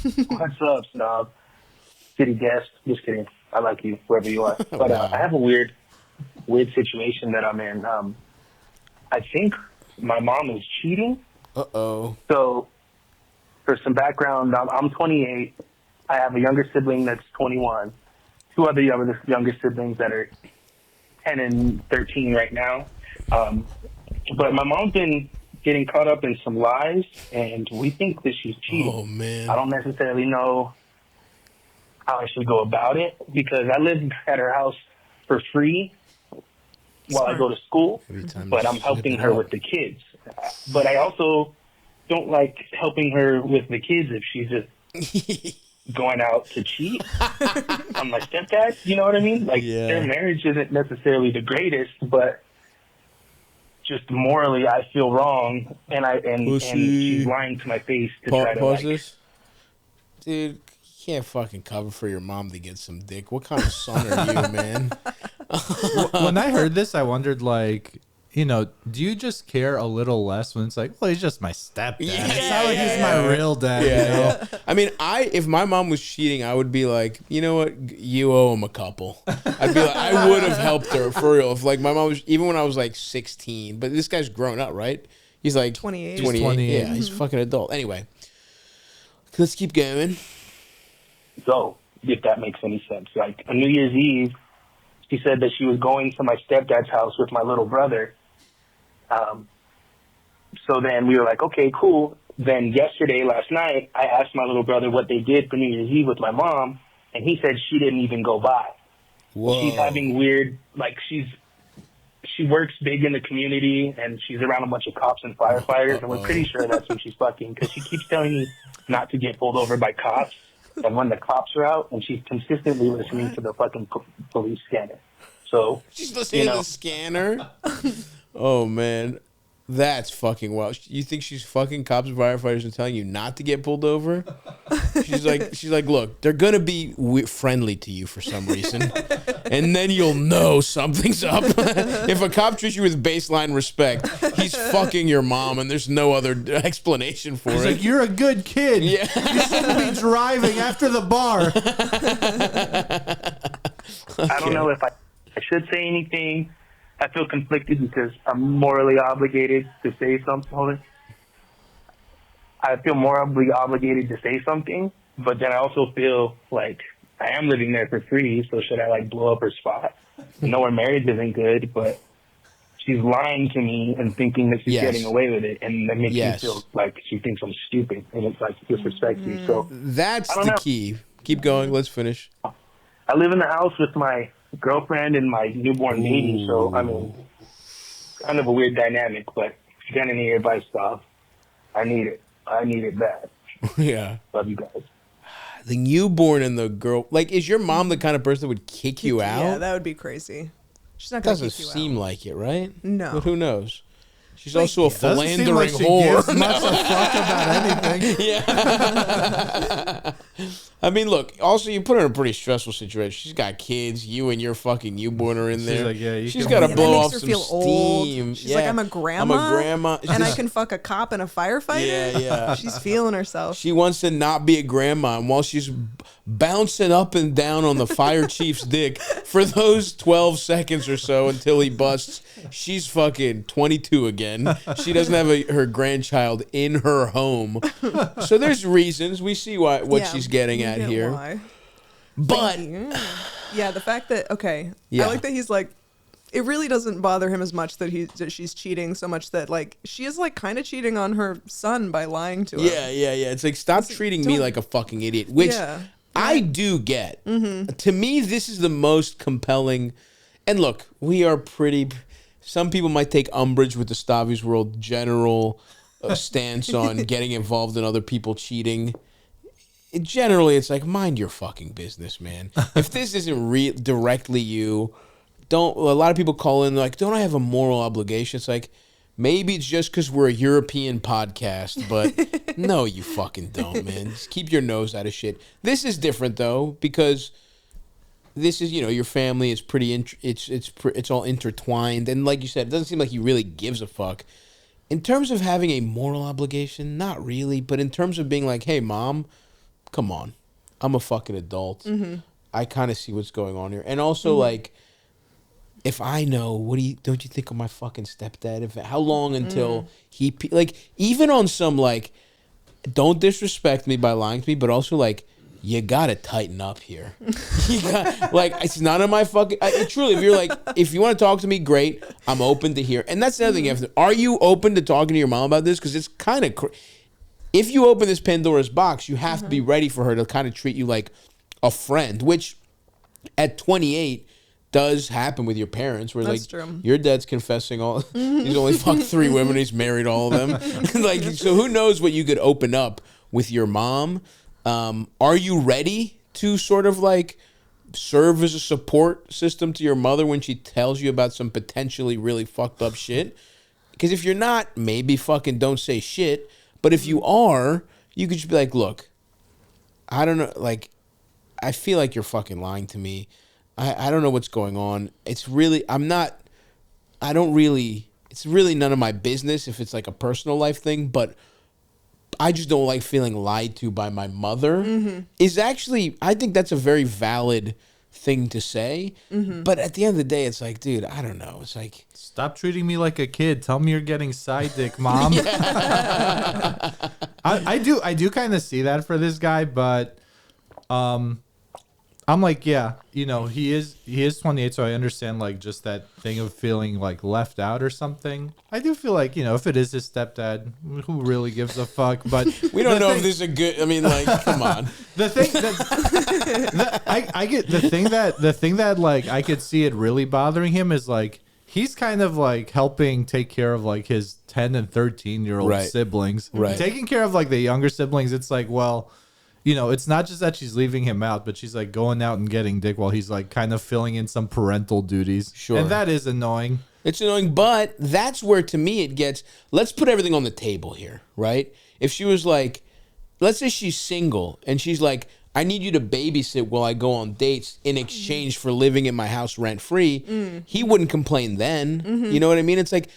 What's up, Snob? City guest. Just kidding. I like you, wherever you are. But Wow. I have a weird situation that I'm in. I think my mom is cheating. Uh-oh. So, for some background, I'm 28. I have a younger sibling that's 21. Two other younger siblings that are 10 and 13 right now. But my mom's been getting caught up in some lies, and we think that she's cheating. Oh, man. I don't necessarily know how I should go about it because I live at her house for free while I go to school, but I'm helping her with the kids. But I also don't like helping her with the kids if she's just going out to cheat on my stepdad. You know what I mean? Like, their marriage isn't necessarily the greatest, but just morally I feel wrong, and she's lying to my face to try to like... This? Dude, you can't fucking cover for your mom to get some dick. What kind of son are you, man? When I heard this, I wondered, like, you know, do you just care a little less when it's like, well, he's just my stepdad. It's not like he's my real dad, you know? I mean, if my mom was cheating, I would be like, you know what? You owe him a couple. I'd be like, I would have helped her for real. If like my mom was, even when I was like 16, but this guy's grown up, right? He's like 28. 28. Yeah, he's a fucking adult. Anyway, let's keep going. So, if that makes any sense. Like, on New Year's Eve, she said that she was going to my stepdad's house with my little brother. So then we were like, okay, cool. Then last night, I asked my little brother what they did for New Year's Eve with my mom, and he said she didn't even go by. Whoa. She's having weird, like, she works big in the community, and she's around a bunch of cops and firefighters, and we're pretty sure that's who she's fucking, because she keeps telling me not to get pulled over by cops, and when the cops are out, and she's consistently listening to the fucking police scanner. So she's listening to the scanner. Oh man, that's fucking wild. You think she's fucking cops and firefighters and telling you not to get pulled over? She's like, look, they're gonna be friendly to you for some reason, and then you'll know something's up. If a cop treats you with baseline respect, he's fucking your mom, and there's no other explanation for He's it. like, you're a good kid. Yeah. You shouldn't be driving after the bar. I don't know if I should say anything. I feel conflicted because I'm morally obligated to say something. Hold on. I feel morally obligated to say something, but then I also feel like I am living there for free, so should I like blow up her spot? I know her marriage isn't good, but she's lying to me and thinking that she's getting away with it, and that makes me feel like she thinks I'm stupid, and it's like disrespectful. So that's the key. Keep going. Let's finish. I live in the house with my girlfriend and my newborn baby, so I mean, kind of a weird dynamic, but if you got any advice, Stav, I need it. I need it bad. Yeah. Love you guys. The newborn and the girl, like, is your mom the kind of person that would kick you out? Yeah, that would be crazy. She's not going to kick you out. Doesn't seem like it, right? No. But who knows? She's also a philandering like she whore. gives much a fuck about anything. Yeah. I mean, look, also you put her in a pretty stressful situation. She's got kids. You and your fucking newborn are in there. Like, yeah, she's got to blow off her some feel steam. Old. She's like, I'm a grandma. I'm a grandma. And I can fuck a cop and a firefighter. Yeah, yeah. She's feeling herself. She wants to not be a grandma. And while she's bouncing up and down on the fire chief's dick for those 12 seconds or so until he busts, she's fucking 22 again. She doesn't have her grandchild in her home. So there's reasons. We see what she's getting at here. Why. But yeah, the fact that I like that he's like, it really doesn't bother him as much that she's cheating so much that like she is like kind of cheating on her son by lying to him. Yeah. It's like, stop treating me like a fucking idiot, which I do get. Mm-hmm. To me, this is the most compelling. And look, we are pretty. Some people might take umbrage with the Stavi's World general stance on getting involved in other people cheating. Generally, it's like, mind your fucking business, man. If this isn't directly you, don't. A lot of people call in like, don't I have a moral obligation? It's like, maybe it's just because we're a European podcast, but no, you fucking don't, man. Just keep your nose out of shit. This is different though, because this is, your family is pretty. It's all intertwined, and like you said, it doesn't seem like he really gives a fuck. In terms of having a moral obligation, not really. But in terms of being like, hey, mom, come on, I'm a fucking adult. I kind of see what's going on here. And also, like, if I know, don't you think of my fucking stepdad? How long until he, like, even on some, like, don't disrespect me by lying to me, but also, like, you gotta tighten up here. Like, it's none of my fucking, truly, if you want to talk to me, great. I'm open to hear. And that's the other thing you have to, are you open to talking to your mom about this? Because it's kind of, if you open this Pandora's box, you have to be ready for her to kind of treat you like a friend, which at 28, does happen with your parents, where That's like true. your dad's confessing all he's only fucked 3 women, he's married all of them. Like, so who knows what you could open up with your mom. Are you ready to sort of like serve as a support system to your mother when she tells you about some potentially really fucked up shit? Because if you're not, maybe fucking don't say shit. But if you are, you could just be like, look, I don't know, like, I feel like you're fucking lying to me. I don't know what's going on. It's really, it's really none of my business if it's like a personal life thing, but I just don't like feeling lied to by my mother. Is actually, I think that's a very valid thing to say. But at the end of the day, it's like, dude, I don't know. It's like, stop treating me like a kid. Tell me you're getting side dick, mom. I do kind of see that for this guy, but I'm like, yeah, you know, he is 28, so I understand like just that thing of feeling like left out or something. I do feel like, you know, if it is his stepdad, who really gives a fuck? But we don't know if this is a good. I mean, like, come on. The thing that I get the thing that like I could see it really bothering him is like he's kind of like helping take care of like his 10 and 13-year-old siblings, taking care of like the younger siblings. It's like, well, you know, it's not just that she's leaving him out, but she's like going out and getting dick while he's like kind of filling in some parental duties. Sure. And that is annoying. It's annoying, but that's where to me it gets, let's put everything on the table here, right? If she was like, let's say she's single and she's like, I need you to babysit while I go on dates in exchange for living in my house rent-free, he wouldn't complain then. You know what I mean? It's like,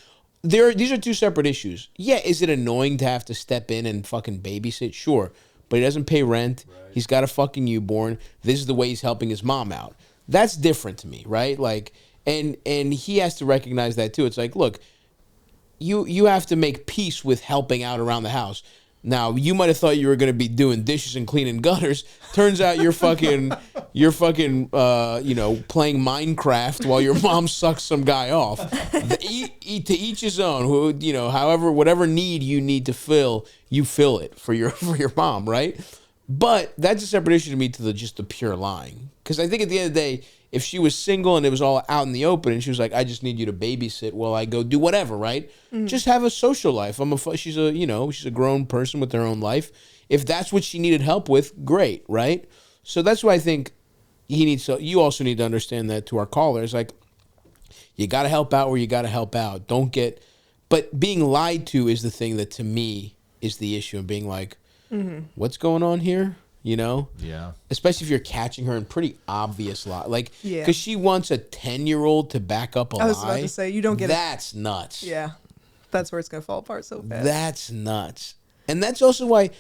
these are two separate issues. Yeah, is it annoying to have to step in and fucking babysit? Sure. But he doesn't pay rent. Right. He's got a fucking newborn. This is the way he's helping his mom out. That's different to me, right? Like, and he has to recognize that too. It's like, look, you have to make peace with helping out around the house. Now, you might have thought you were going to be doing dishes and cleaning gutters. Turns out you're fucking, you know, playing Minecraft while your mom sucks some guy off. To each his own. Who, you know, however, whatever need you need to fill, you fill it for your mom, right? But that's a separate issue to me to just the pure lying. Because I think at the end of the day, if she was single and it was all out in the open and she was like, I just need you to babysit while I go do whatever, right? Just have a social life. She's a grown person with her own life. If that's what she needed help with, great, right? So that's why I think you also need to understand that to our callers, like, you got to help out where you got to help out. But being lied to is the thing that to me is the issue of being like, what's going on here? You know? Yeah. Especially if you're catching her in pretty obvious lie. Like, because she wants a 10-year-old to back up a lie. I was about to say, you don't get That's nuts. Yeah. That's where it's going to fall apart so fast. That's nuts. And that's also why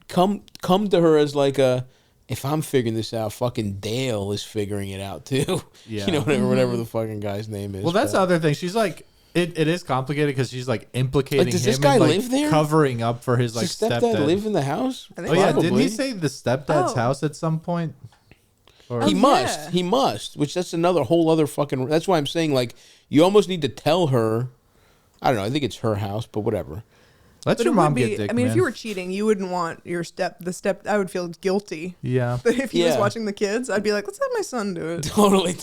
come to her as like if I'm figuring this out, fucking Dale is figuring it out too. Yeah. You know, whatever the fucking guy's name is. Well, that's the other thing. She's like, it is complicated because she's like implicating does him this guy and like live there? Covering up for his like Does stepdad live in the house? Oh yeah, didn't he say the stepdad's house at some point? Or he must. Which that's another whole other fucking. That's why I'm saying like you almost need to tell her. I don't know. I think it's her house, but whatever. Let your mom get dick. I mean, man. if you were cheating, you wouldn't want the step. I would feel guilty. Yeah. But if he was watching the kids, I'd be like, let's have my son do it. Totally.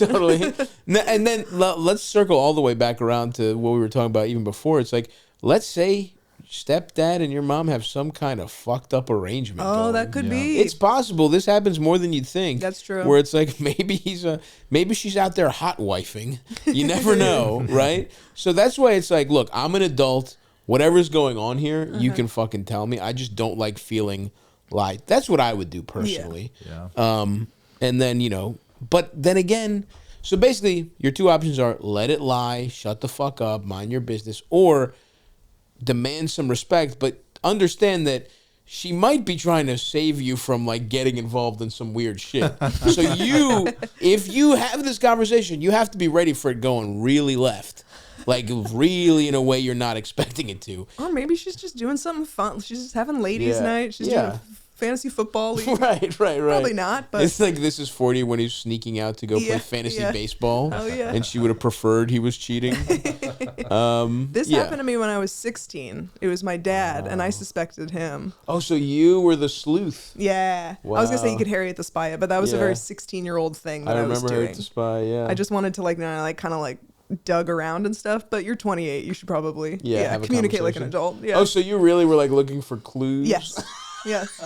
And then let's circle all the way back around to what we were talking about even before. It's like, let's say stepdad and your mom have some kind of fucked up arrangement. Oh, that could be. It's possible. This happens more than you'd think. That's true. Where it's like maybe she's out there hot wifing. You never know, right? So that's why it's like, look, I'm an adult. Whatever's going on here, you can fucking tell me. I just don't like feeling lied. That's what I would do personally. Yeah. And then, you know, but then again, so basically your two options are let it lie, shut the fuck up, mind your business, or demand some respect, but understand that she might be trying to save you from like getting involved in some weird shit. So if you have this conversation, you have to be ready for it going really left. Like really in a way you're not expecting it to. Or maybe she's just doing something fun. She's just having ladies' night. She's doing a fantasy football league. Right. Probably not, but it's like This Is 40 when he's sneaking out to go play fantasy baseball. Oh yeah. And she would have preferred he was cheating. This happened to me when I was 16. It was my dad, and I suspected him. Oh, so you were the sleuth. Yeah. Wow. I was gonna say you could Harriet the Spy it, but that was a very 16-year-old thing that I was doing. Harriet the Spy, yeah. I just wanted to kind of dug around and stuff, but you're 28. You should probably communicate like an adult. Yeah. Oh, so you really were like looking for clues? Yes. Yes.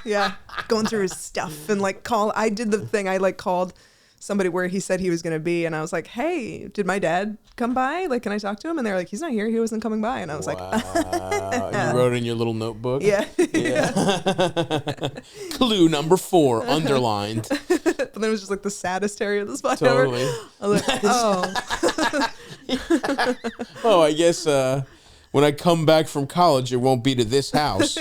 Yeah. Going through his stuff and I did the thing. I called somebody where he said he was going to be, and I was like, hey, did my dad come by? Like, can I talk to him? And they were like, he's not here. He wasn't coming by. And I was like, you wrote in your little notebook? Yeah. Clue number 4, underlined. But then it was just like the saddest Harriet the Spy Totally. ever. I was like, oh, I guess when I come back from college, it won't be to this house.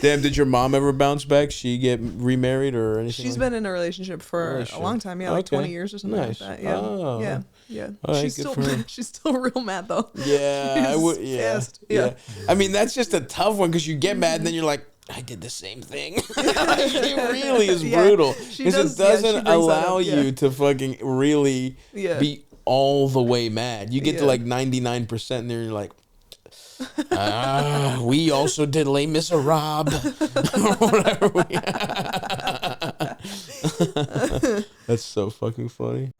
Damn, did your mom ever bounce back? She get remarried or anything? She's been in a relationship for a long time. Yeah, like 20 years or something like that. Yeah. Oh. Yeah. Yeah. Right, She's still real mad though. Yeah, I would. Yeah. Yeah. I mean, that's just a tough one because you get mad and then you're like, I did the same thing. It really is brutal because it doesn't allow you to fucking really be all the way mad. You get to like 99% and then you're like, we also did Les Miserables or whatever. That's so fucking funny.